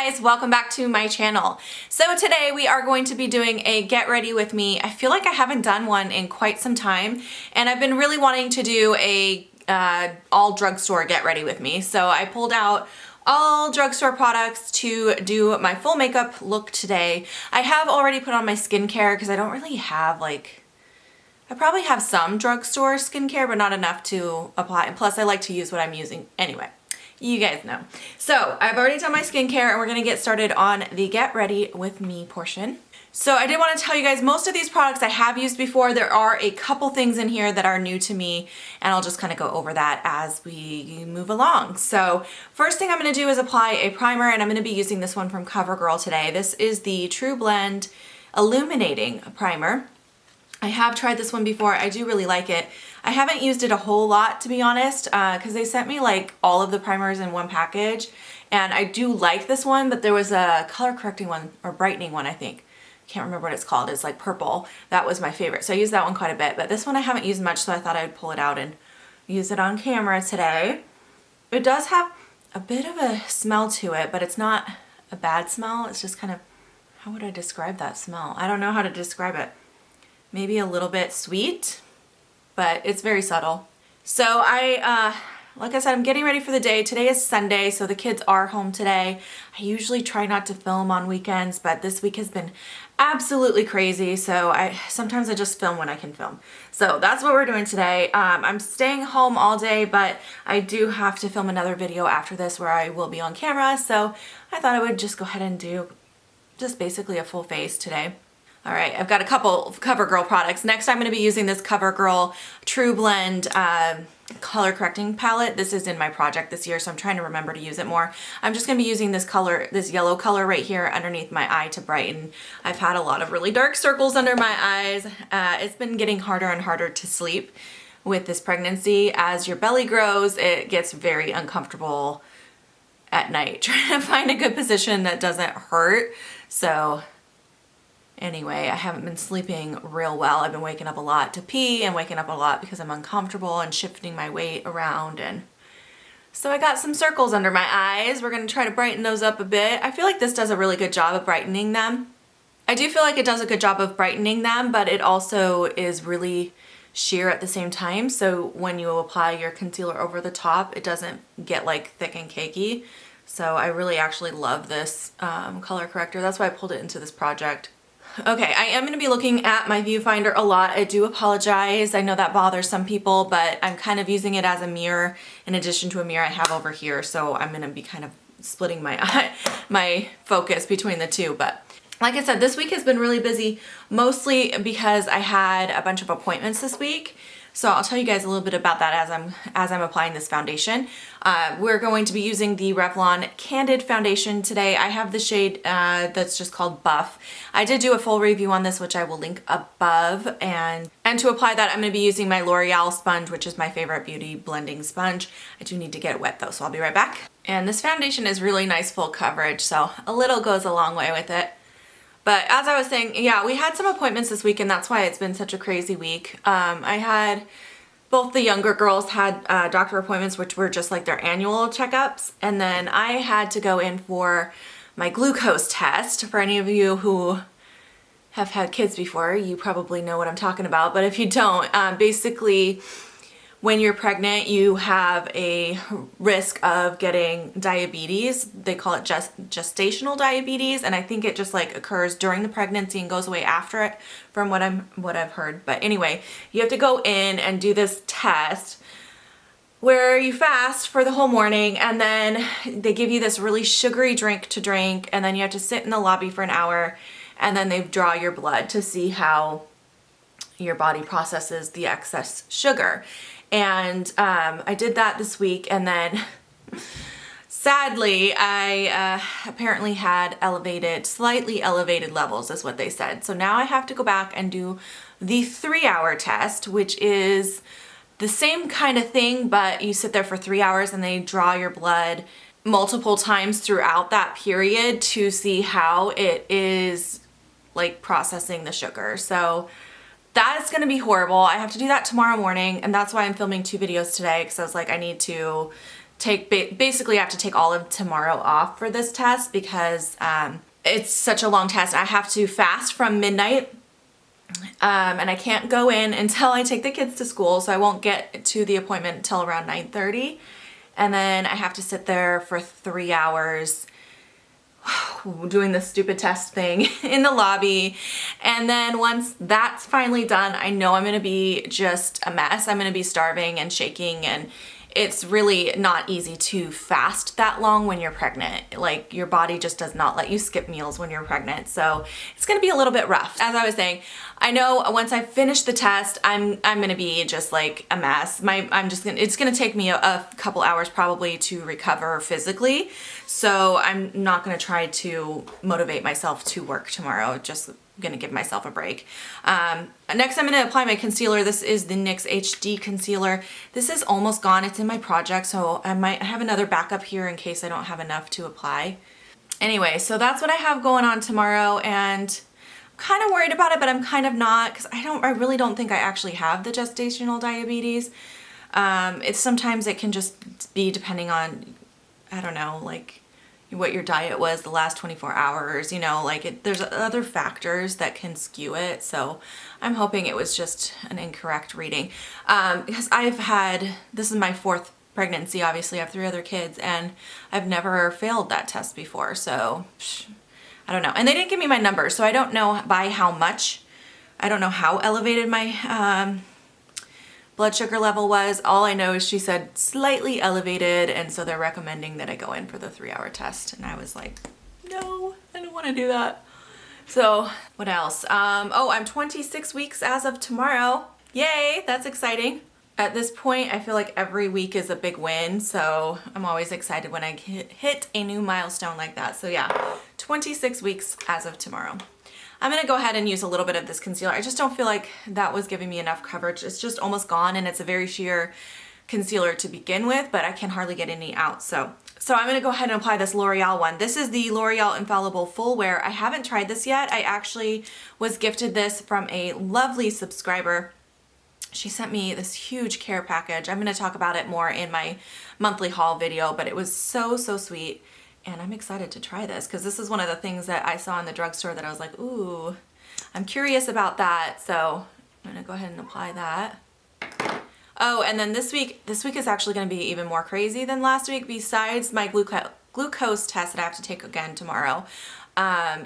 guys, welcome back to my channel. So today we are going to be doing a get ready with me. I feel like I haven't done one in quite some time, and I've been really wanting to do a all drugstore get ready with me. So I pulled out all drugstore products to do my full makeup look today. I have already put on my skincare because I don't really have I probably have some drugstore skincare, but not enough to apply. And plus I like to use what I'm using anyway. You guys know. So I've already done my skincare and we're gonna get started on the get ready with me portion. So I did want to tell you guys, most of these products I have used before. There are a couple things in here that are new to me, and I'll just kind of go over that as we move along. So first thing I'm gonna do is apply a primer, and I'm gonna be using this one from CoverGirl today. This is the True Blend Illuminating Primer. I have tried this one before. I do really like it. I haven't used it a whole lot, to be honest, because they sent me like all of the primers in one package, and I do like this one, but there was a color correcting one or brightening one, I think. Can't remember what it's called. It's like purple. That was my favorite. So I used that one quite a bit, but this one I haven't used much, so I thought I'd pull it out and use it on camera today. It does have a bit of a smell to it, but it's not a bad smell. It's just kind of, how would I describe that smell? I don't know how to describe it. Maybe a little bit sweet, but it's very subtle. So like I said, I'm getting ready for the day. Today is Sunday, so the kids are home today. I usually try not to film on weekends, but this week has been absolutely crazy, so sometimes I just film when I can film. So that's what we're doing today. I'm staying home all day, but I do have to film another video after this where I will be on camera, so I thought I would just go ahead and do just basically a full face today. All right, I've got a couple of CoverGirl products. Next, I'm going to be using this CoverGirl True Blend color correcting palette. This is in my project this year, so I'm trying to remember to use it more. I'm just going to be using this color, this yellow color right here underneath my eye to brighten. I've had a lot of really dark circles under my eyes. It's been getting harder and harder to sleep with this pregnancy. As your belly grows, it gets very uncomfortable at night trying to find a good position that doesn't hurt. So anyway, I haven't been sleeping real well. I've been waking up a lot to pee and waking up a lot because I'm uncomfortable and shifting my weight around, and so I got some circles under my eyes. We're going to try to brighten those up a bit. I feel like this does a really good job of brightening them. I do feel like it does a good job of brightening them, but it also is really sheer at the same time. So when you apply your concealer over the top, it doesn't get like thick and cakey. So I really actually love this color corrector. That's why I pulled it into this project. Okay, I am going to be looking at my viewfinder a lot. I do apologize. I know that bothers some people, but I'm kind of using it as a mirror in addition to a mirror I have over here. So I'm going to be kind of splitting my focus between the two. But like I said, this week has been really busy, mostly because I had a bunch of appointments this week. So I'll tell you guys a little bit about that as I'm applying this foundation. We're going to be using the Revlon Candid Foundation today. I have the shade that's just called Buff. I did do a full review on this, which I will link above. And to apply that, I'm going to be using my L'Oreal sponge, which is my favorite beauty blending sponge. I do need to get it wet though, so I'll be right back. And this foundation is really nice full coverage, so a little goes a long way with it. But as I was saying, yeah, we had some appointments this week, and that's why it's been such a crazy week. I had both the younger girls had doctor appointments, which were just like their annual checkups. And then I had to go in for my glucose test. For any of you who have had kids before, you probably know what I'm talking about. But if you don't, basically, when you're pregnant, you have a risk of getting diabetes. They call it gestational diabetes, and I think it just like occurs during the pregnancy and goes away after it, from what I've heard. But anyway, you have to go in and do this test where you fast for the whole morning, and then they give you this really sugary drink to drink, and then you have to sit in the lobby for an hour, and then they draw your blood to see how your body processes the excess sugar. And I did that this week, and then sadly I apparently had slightly elevated levels is what they said. So now I have to go back and do the 3-hour test, which is the same kind of thing, but you sit there for 3 hours and they draw your blood multiple times throughout that period to see how it is like processing the sugar. So that is going to be horrible. I have to do that tomorrow morning, and that's why I'm filming 2 videos today, because I was like, I need to basically I have to take all of tomorrow off for this test because it's such a long test. I have to fast from midnight and I can't go in until I take the kids to school, so I won't get to the appointment until around 9:30. And then I have to sit there for 3 hours doing this stupid test thing in the lobby. And then once that's finally done, I know I'm gonna be just a mess. I'm gonna be starving and shaking, and it's really not easy to fast that long when you're pregnant. Like, your body just does not let you skip meals when you're pregnant. So it's gonna be a little bit rough. As I was saying, I know once I finish the test, I'm gonna be just like a mess. It's gonna take me a couple hours probably to recover physically. So I'm not gonna try to motivate myself to work tomorrow. Just gonna give myself a break. Next I'm gonna apply my concealer. This is the NYX HD concealer. This is almost gone. It's in my project, so I might have another backup here in case I don't have enough to apply. Anyway, so that's what I have going on tomorrow, and I'm kind of worried about it, but I'm kind of not, because I really don't think I actually have the gestational diabetes. Sometimes it can just be depending on, I don't know, like what your diet was the last 24 hours, you know, like there's other factors that can skew it. So I'm hoping it was just an incorrect reading. Because this is my 4th pregnancy, obviously I have 3 other kids, and I've never failed that test before. So I don't know. And they didn't give me my number, so I don't know by how much. I don't know how elevated my blood sugar level was. All I know is she said slightly elevated, and so they're recommending that I go in for the 3-hour test. And I was like, no, I don't want to do that. So what else? Oh, I'm 26 weeks as of tomorrow. Yay, that's exciting. At this point, I feel like every week is a big win, so I'm always excited when I hit a new milestone like that. So yeah, 26 weeks as of tomorrow. I'm gonna go ahead and use a little bit of this concealer. I just don't feel like that was giving me enough coverage. It's just almost gone, and it's a very sheer concealer to begin with, but I can hardly get any out. So I'm gonna go ahead and apply this L'Oreal one. This is the L'Oreal Infallible Full Wear. I haven't tried this yet. I actually was gifted this from a lovely subscriber. She sent me this huge care package. I'm gonna talk about it more in my monthly haul video, but it was so, so sweet. And I'm excited to try this because this is one of the things that I saw in the drugstore that I was like, ooh, I'm curious about that. So I'm gonna go ahead and apply that. Oh, and then this week is actually gonna be even more crazy than last week. Besides my glucose test that I have to take again tomorrow,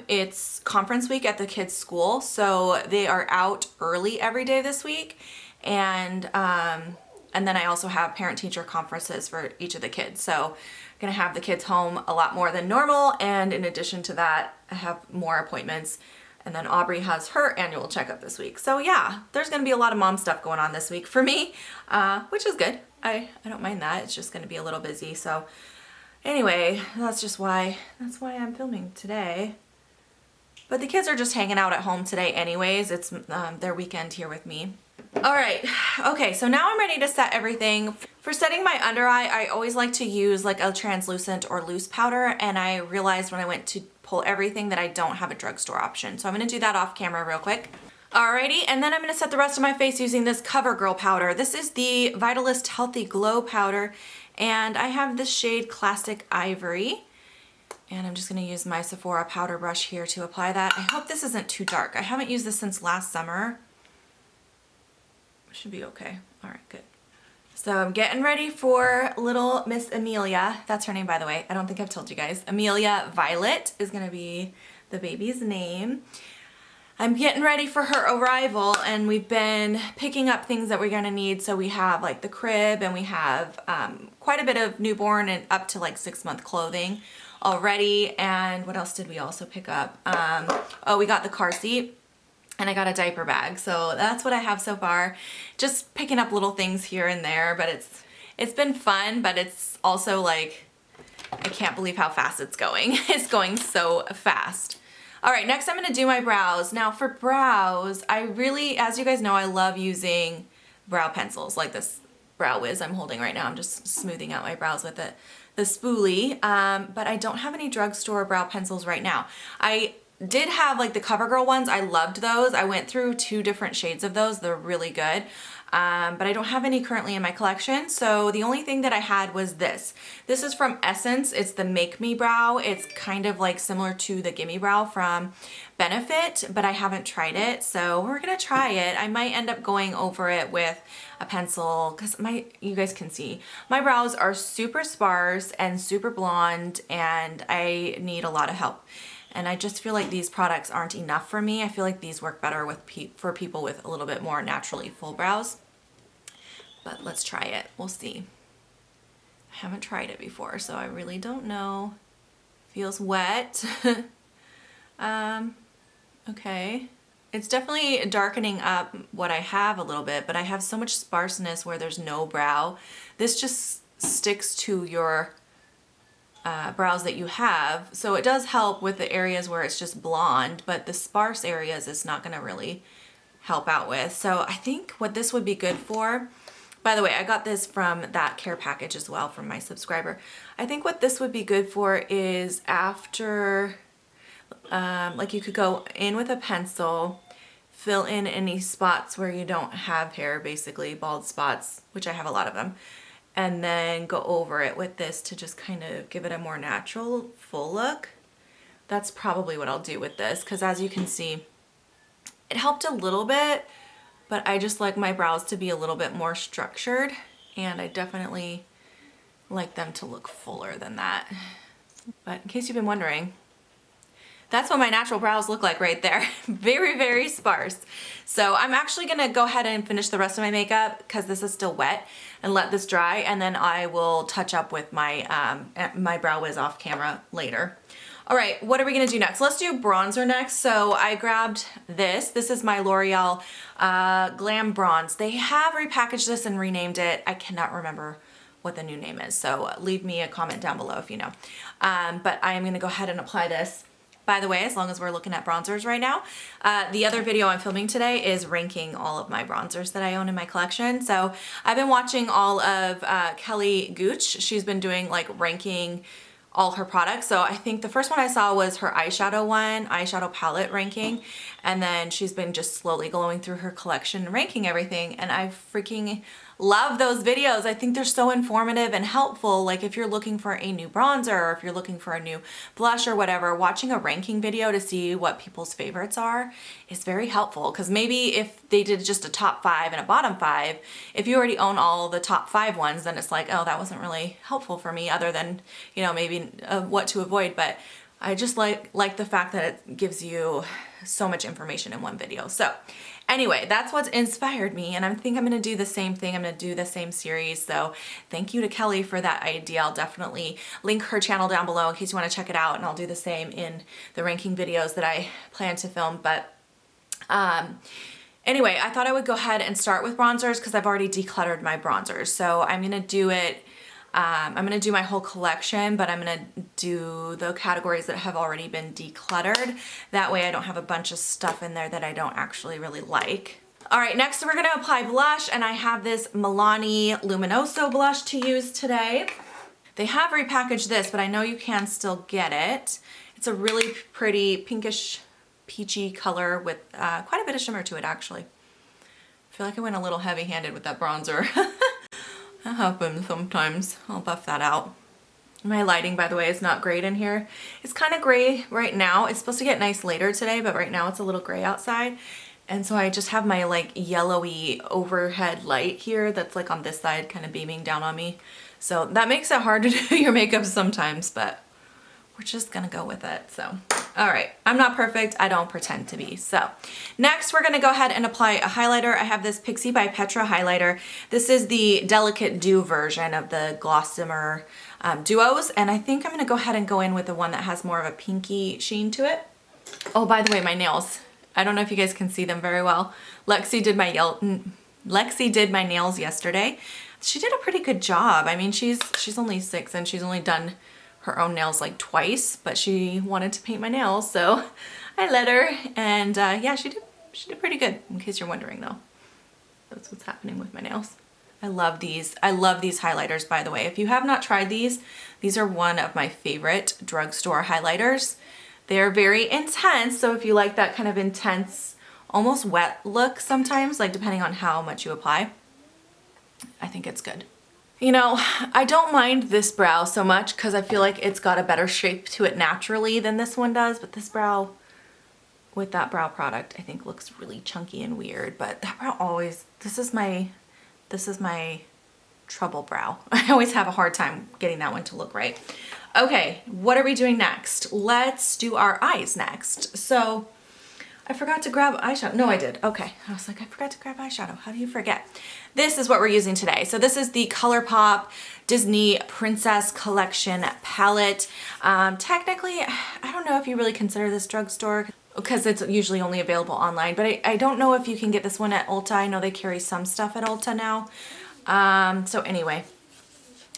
it's conference week at the kids' school. So they are out early every day this week. And then I also have parent-teacher conferences for each of the kids. So I'm gonna have the kids home a lot more than normal, and in addition to that, I have more appointments. And then Aubrey has her annual checkup this week. So yeah, there's gonna be a lot of mom stuff going on this week for me, which is good. I don't mind that. It's just gonna be a little busy. So anyway, that's why I'm filming today. But the kids are just hanging out at home today anyways. It's their weekend here with me. All right, okay, so now I'm ready to set everything. For setting my under eye, I always like to use like a translucent or loose powder, and I realized when I went to pull everything that I don't have a drugstore option. So I'm gonna do that off camera real quick. Alrighty, and then I'm gonna set the rest of my face using this CoverGirl powder. This is the Vitalist Healthy Glow powder, and I have this shade Classic Ivory. And I'm just gonna use my Sephora powder brush here to apply that. I hope this isn't too dark. I haven't used this since last summer. Should be okay. All right, good. So I'm getting ready for little Miss Amelia. That's her name, by the way. I don't think I've told you guys. Amelia Violet is gonna be the baby's name. I'm getting ready for her arrival, and we've been picking up things that we're gonna need. So we have like the crib, and we have quite a bit of newborn and up to like 6-month clothing already. And what else did we also pick up? Oh, we got the car seat. And I got a diaper bag. So that's what I have so far. Just picking up little things here and there, but it's been fun, but it's also like, I can't believe how fast it's going. It's going so fast. All right, next I'm gonna do my brows. Now for brows, I really, as you guys know, I love using brow pencils like this Brow Wiz I'm holding right now. I'm just smoothing out my brows with it. The spoolie, but I don't have any drugstore brow pencils right now. I did have like the CoverGirl ones. I loved those. I went through 2 different shades of those. They're really good. but I don't have any currently in my collection. So the only thing that I had was this. This is from Essence. It's the Make Me Brow. It's kind of like similar to the Gimme Brow from Benefit, but I haven't tried it. So we're gonna try it. I might end up going over it with a pencil because you guys can see my brows are super sparse and super blonde, and I need a lot of help. And I just feel like these products aren't enough for me. I feel like these work better with for people with a little bit more naturally full brows. But let's try it. We'll see. I haven't tried it before, so I really don't know. Feels wet. Okay. It's definitely darkening up what I have a little bit, but I have so much sparseness where there's no brow. This just sticks to your brows that you have. So it does help with the areas where it's just blonde, but the sparse areas it's not gonna really help out with. So I think what this would be good for, by the way, I got this from that care package as well from my subscriber. I think what this would be good for is after, like you could go in with a pencil, fill in any spots where you don't have hair, basically bald spots, which I have a lot of them, and then go over it with this to just kind of give it a more natural full look. That's probably what I'll do with this, because as you can see, it helped a little bit, but I just like my brows to be a little bit more structured, and I definitely like them to look fuller than that. But in case you've been wondering, that's what my natural brows look like right there. Very, very sparse. So I'm actually gonna go ahead and finish the rest of my makeup because this is still wet, and let this dry, and then I will touch up with my, my Brow Wiz off camera later. All right, what are we gonna do next? Let's do bronzer next. So I grabbed this. This is my L'Oreal Glam Bronze. They have repackaged this and renamed it. I cannot remember what the new name is, so leave me a comment down below if you know. But I am gonna go ahead and apply this. By the way, as long as we're looking at bronzers right now, the other video I'm filming today is ranking all of my bronzers that I own in my collection. So I've been watching all of Kelly Gooch. She's been doing like ranking all her products. So I think the first one I saw was her eyeshadow one, eyeshadow palette ranking. And then she's been just slowly going through her collection and ranking everything. And I freaking love those videos. I think they're so informative and helpful. Like if you're looking for a new bronzer, or if you're looking for a new blush or whatever, watching a ranking video to see what people's favorites are is very helpful. Because maybe if they did just a top 5 and a bottom 5, if you already own all the top 5 ones, then it's like, oh, that wasn't really helpful for me, other than, you know, maybe what to avoid. But I just like the fact that it gives you so much information in one video. So anyway, that's what's inspired me, and I think I'm gonna do the same thing. I'm gonna do the same series. So thank you to Kelly for that idea. I'll definitely link her channel down below in case you wanna check it out, and I'll do the same in the ranking videos that I plan to film. But anyway, I thought I would go ahead and start with bronzers because I've already decluttered my bronzers. So I'm gonna do it, I'm gonna do my whole collection, but I'm gonna do the categories that have already been decluttered. That way I don't have a bunch of stuff in there that I don't actually really like. All right, next we're gonna apply blush, and I have this Milani Luminoso blush to use today. They have repackaged this, but I know you can still get it. It's a really pretty pinkish, peachy color with quite a bit of shimmer to it, actually. I feel like I went a little heavy-handed with that bronzer. That happens sometimes. I'll buff that out. My lighting, by the way, is not great in here. It's kind of gray right now. It's supposed to get nice later today, but right now it's a little gray outside. And so I just have my like yellowy overhead light here that's like on this side kind of beaming down on me. So that makes it hard to do your makeup sometimes, but we're just gonna go with it. So, all right, I'm not perfect. I don't pretend to be. So next we're gonna go ahead and apply a highlighter. I have this Pixi by Petra highlighter. This is the Delicate Dew version of the Glossomer duos. And I think I'm gonna go ahead and go in with the one that has more of a pinky sheen to it. Oh, by the way, my nails. I don't know if you guys can see them very well. Lexi did my nails yesterday. She did a pretty good job. I mean, she's only 6 and she's only done her own nails like twice, but she wanted to paint my nails, so I let her, and yeah, she did pretty good, in case you're wondering though. That's what's happening with my nails. I love these. I love these highlighters, by the way. If you have not tried these are one of my favorite drugstore highlighters. They're very intense, so if you like that kind of intense almost wet look sometimes, like depending on how much you apply. I think it's good. You know, I don't mind this brow so much because I feel like it's got a better shape to it naturally than this one does, but this brow with that brow product I think looks really chunky and weird. But that brow always, this is my trouble brow. I always have a hard time getting that one to look right. Okay, what are we doing next? Let's do our eyes next. So I forgot to grab eyeshadow. No, I did. Okay. I was like, I forgot to grab eyeshadow. How do you forget? This is what we're using today. So this is the Colorpop Disney Princess Collection palette. Technically, I don't know if you really consider this drugstore because it's usually only available online, but I don't know if you can get this one at Ulta. I know they carry some stuff at Ulta now. So anyway,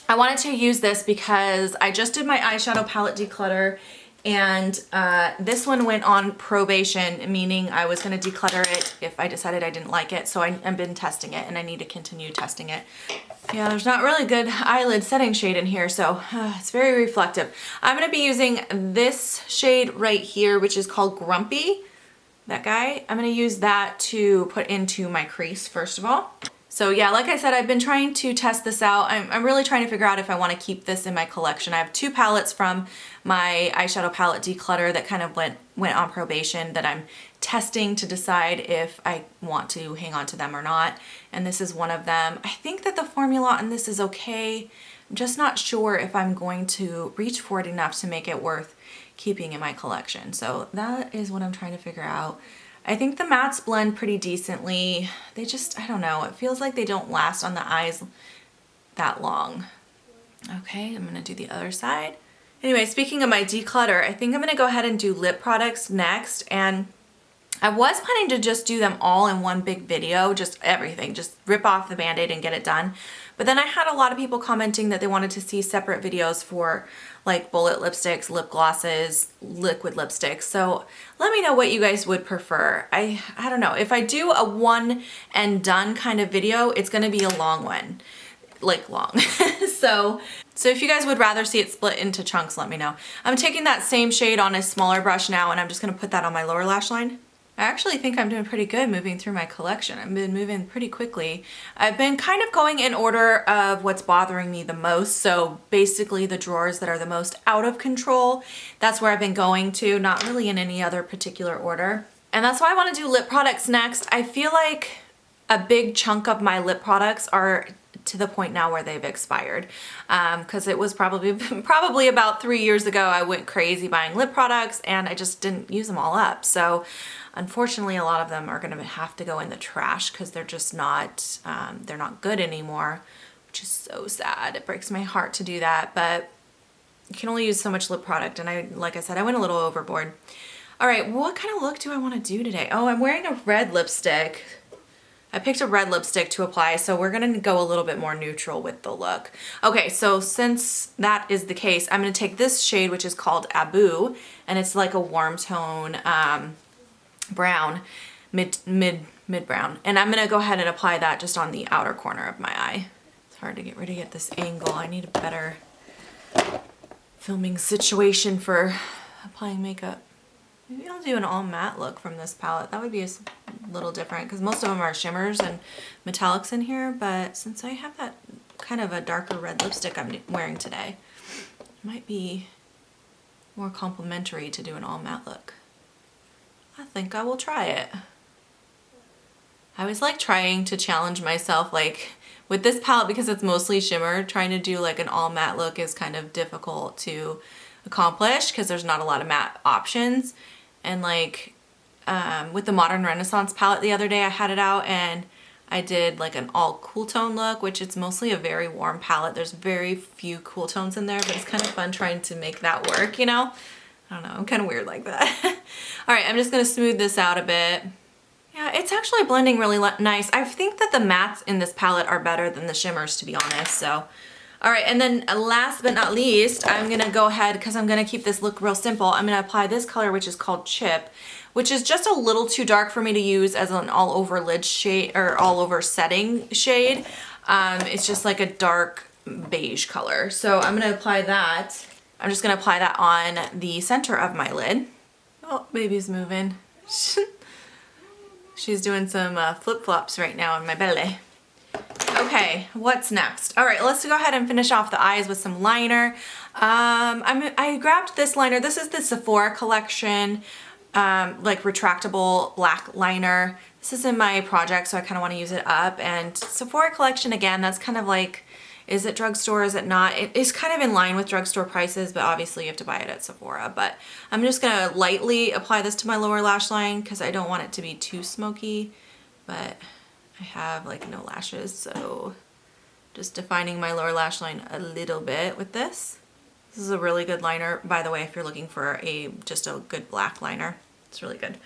I wanted to use this because I just did my eyeshadow palette declutter, and this one went on probation, meaning I was going to declutter it if I decided I didn't like it. So I've been testing it and I need to continue testing it. Yeah, there's not really good eyelid setting shade in here, so it's very reflective. I'm going to be using this shade right here, which is called Grumpy. That guy. I'm going to use that to put into my crease first of all. So yeah, like I said, I've been trying to test this out. I'm really trying to figure out if I want to keep this in my collection. I have two palettes from my eyeshadow palette declutter that kind of went on probation that I'm testing to decide if I want to hang on to them or not. And this is one of them. I think that the formula on this is okay. I'm just not sure if I'm going to reach for it enough to make it worth keeping in my collection. So that is what I'm trying to figure out. I think the mattes blend pretty decently. They just, I don't know, it feels like they don't last on the eyes that long. Okay, I'm gonna do the other side. Anyway, speaking of my declutter, I think I'm gonna go ahead and do lip products next. And I was planning to just do them all in one big video, just everything, just rip off the Band-Aid and get it done. But then I had a lot of people commenting that they wanted to see separate videos for like bullet lipsticks, lip glosses, liquid lipsticks. So let me know what you guys would prefer. I don't know. If I do a one and done kind of video, it's gonna be a long one, like long. So if you guys would rather see it split into chunks, let me know. I'm taking that same shade on a smaller brush now, and I'm just gonna put that on my lower lash line. I actually think I'm doing pretty good moving through my collection. I've been moving pretty quickly. I've been kind of going in order of what's bothering me the most. So basically the drawers that are the most out of control, that's where I've been going to, not really in any other particular order. And that's why I want to do lip products next. I feel like a big chunk of my lip products are to the point now where they've expired, because it was probably about 3 years ago I went crazy buying lip products and I just didn't use them all up. So unfortunately a lot of them are going to have to go in the trash because they're just not they're not good anymore, which is so sad. It breaks my heart to do that, but you can only use so much lip product, and like I said, I went a little overboard. All right, what kind of look do I want to do today? Oh, I'm wearing a red lipstick. I picked a red lipstick to apply, so we're gonna go a little bit more neutral with the look. Okay, so since that is the case, I'm gonna take this shade, which is called Abu, and it's like a warm tone brown, mid brown. And I'm gonna go ahead and apply that just on the outer corner of my eye. It's hard to get this angle. I need a better filming situation for applying makeup. Maybe I'll do an all matte look from this palette. That would be a little different because most of them are shimmers and metallics in here, but since I have that kind of a darker red lipstick I'm wearing today, it might be more complimentary to do an all matte look. I think I will try it. I always like trying to challenge myself, like with this palette, because it's mostly shimmer, trying to do like an all matte look is kind of difficult to accomplish because there's not a lot of matte options. And like with the Modern Renaissance palette the other day, I had it out and I did like an all cool tone look, which it's mostly a very warm palette. There's very few cool tones in there, but it's kind of fun trying to make that work, you know? I don't know, I'm kind of weird like that. All right, I'm just gonna smooth this out a bit. Yeah, it's actually blending really nice. I think that the mattes in this palette are better than the shimmers, to be honest, so. All right, and then last but not least, I'm gonna go ahead, because I'm gonna keep this look real simple, I'm gonna apply this color, which is called Chip, which is just a little too dark for me to use as an all over lid shade, or all over setting shade. It's just like a dark beige color. So I'm gonna apply that. I'm just gonna apply that on the center of my lid. Oh, baby's moving. She's doing some flip-flops right now in my belly. Okay, what's next? All right, let's go ahead and finish off the eyes with some liner. I grabbed this liner. This is the Sephora collection, like retractable black liner. This is in my project, so I kind of want to use it up. And Sephora collection, again, that's kind of like, is it drugstore, is it not? It is kind of in line with drugstore prices, but obviously you have to buy it at Sephora. But I'm just gonna lightly apply this to my lower lash line because I don't want it to be too smoky, but I have like no lashes, so just defining my lower lash line a little bit with this. This is a really good liner, by the way, if you're looking for just a good black liner. It's really good.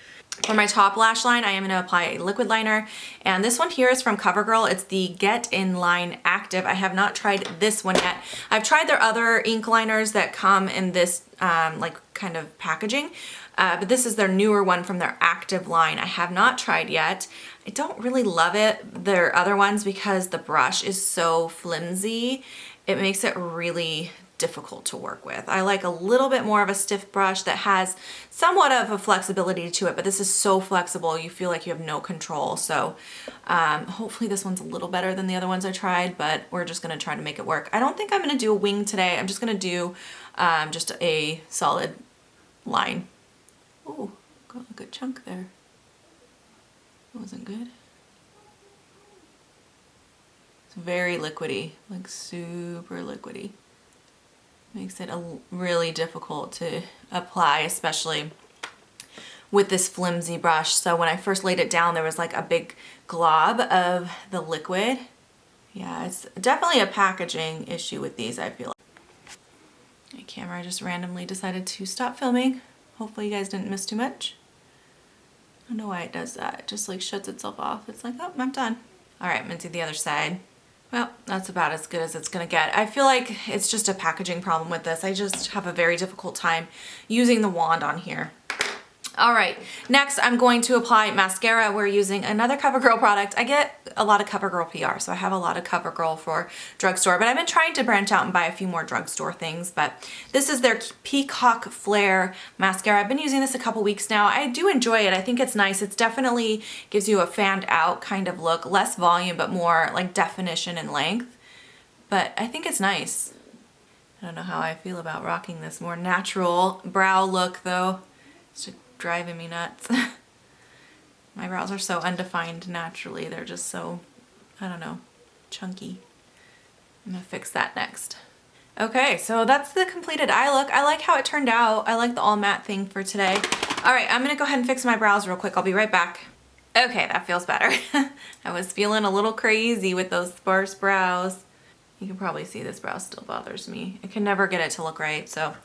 For my top lash line, I am going to apply a liquid liner, and this one here is from CoverGirl. It's the Get In Line Active. I have not tried this one yet. I've tried their other ink liners that come in this like kind of packaging, but this is their newer one from their active line. I have not tried yet. I don't really love it, their other ones, because the brush is so flimsy. It makes it really difficult to work with. I like a little bit more of a stiff brush that has somewhat of a flexibility to it, but this is so flexible you feel like you have no control. So hopefully this one's a little better than the other ones I tried, but we're just gonna try to make it work. I don't think I'm gonna do a wing today. I'm just gonna do just a solid line. Oh, got a good chunk there. Wasn't good. It's very liquidy, like super liquidy. Makes it really difficult to apply, especially with this flimsy brush. So when I first laid it down, there was like a big glob of the liquid. Yeah, it's definitely a packaging issue with these, I feel like. My camera just randomly decided to stop filming. Hopefully you guys didn't miss too much. I don't know why it does that. It just like shuts itself off. It's like, oh, I'm done. All right, I'm gonna do the other side. Well, that's about as good as it's gonna get. I feel like it's just a packaging problem with this. I just have a very difficult time using the wand on here. All right, next I'm going to apply mascara. We're using another CoverGirl product. I get a lot of CoverGirl PR, so I have a lot of CoverGirl for drugstore, but I've been trying to branch out and buy a few more drugstore things, but this is their Peacock Flare mascara. I've been using this a couple weeks now. I do enjoy it. I think it's nice. It's definitely gives you a fanned out kind of look, less volume, but more like definition and length, but I think it's nice. I don't know how I feel about rocking this more natural brow look though. It's driving me nuts. My brows are so undefined naturally. They're just so, I don't know, chunky. I'm gonna fix that next. Okay, so that's the completed eye look. I like how it turned out. I like the all matte thing for today. All right, I'm gonna go ahead and fix my brows real quick. I'll be right back. Okay, that feels better. I was feeling a little crazy with those sparse brows. You can probably see this brow still bothers me. I can never get it to look right, so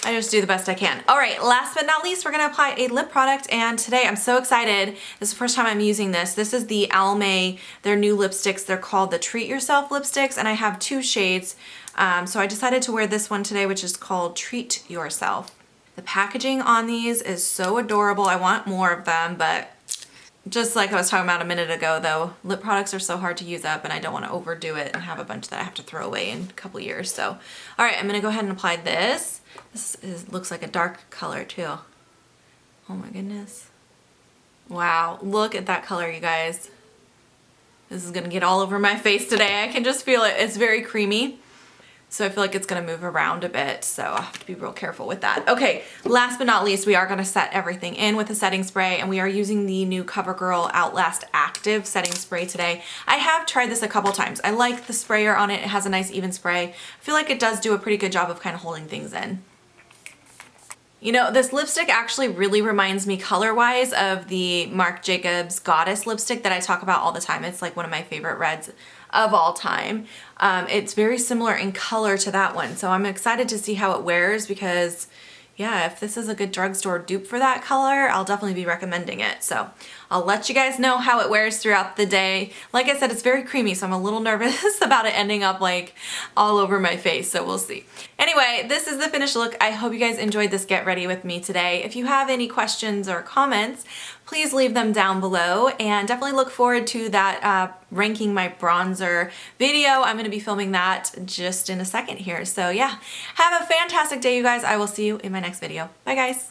I just do the best I can. All right, last but not least, we're gonna apply a lip product, and today I'm so excited. This is the first time I'm using this. This is the Almay, their new lipsticks. They're called the Treat Yourself lipsticks, and I have two shades. So I decided to wear this one today, which is called Treat Yourself. The packaging on these is so adorable. I want more of them, but just like I was talking about a minute ago though, lip products are so hard to use up and I don't want to overdo it and have a bunch that I have to throw away in a couple years. So, all right, I'm gonna go ahead and apply this. Looks like a dark color too. Oh my goodness. Wow, look at that color, you guys. This is gonna get all over my face today. I can just feel it. It's very creamy. So I feel like it's gonna move around a bit, so I have to be real careful with that. Okay, last but not least, we are gonna set everything in with a setting spray, and we are using the new CoverGirl Outlast Active setting spray today. I have tried this a couple times. I like the sprayer on it. It has a nice even spray. I feel like it does do a pretty good job of kind of holding things in. You know, this lipstick actually really reminds me color-wise of the Marc Jacobs Goddess lipstick that I talk about all the time. It's like one of my favorite reds of all time. It's very similar in color to that one, so I'm excited to see how it wears because, yeah, if this is a good drugstore dupe for that color, I'll definitely be recommending it. So I'll let you guys know how it wears throughout the day. Like I said, it's very creamy, so I'm a little nervous about it ending up like all over my face, so we'll see. Anyway, this is the finished look. I hope you guys enjoyed this get ready with me today. If you have any questions or comments, please leave them down below, and definitely look forward to that ranking my bronzer video. I'm gonna be filming that just in a second here. So yeah, have a fantastic day, you guys. I will see you in my next video. Bye guys.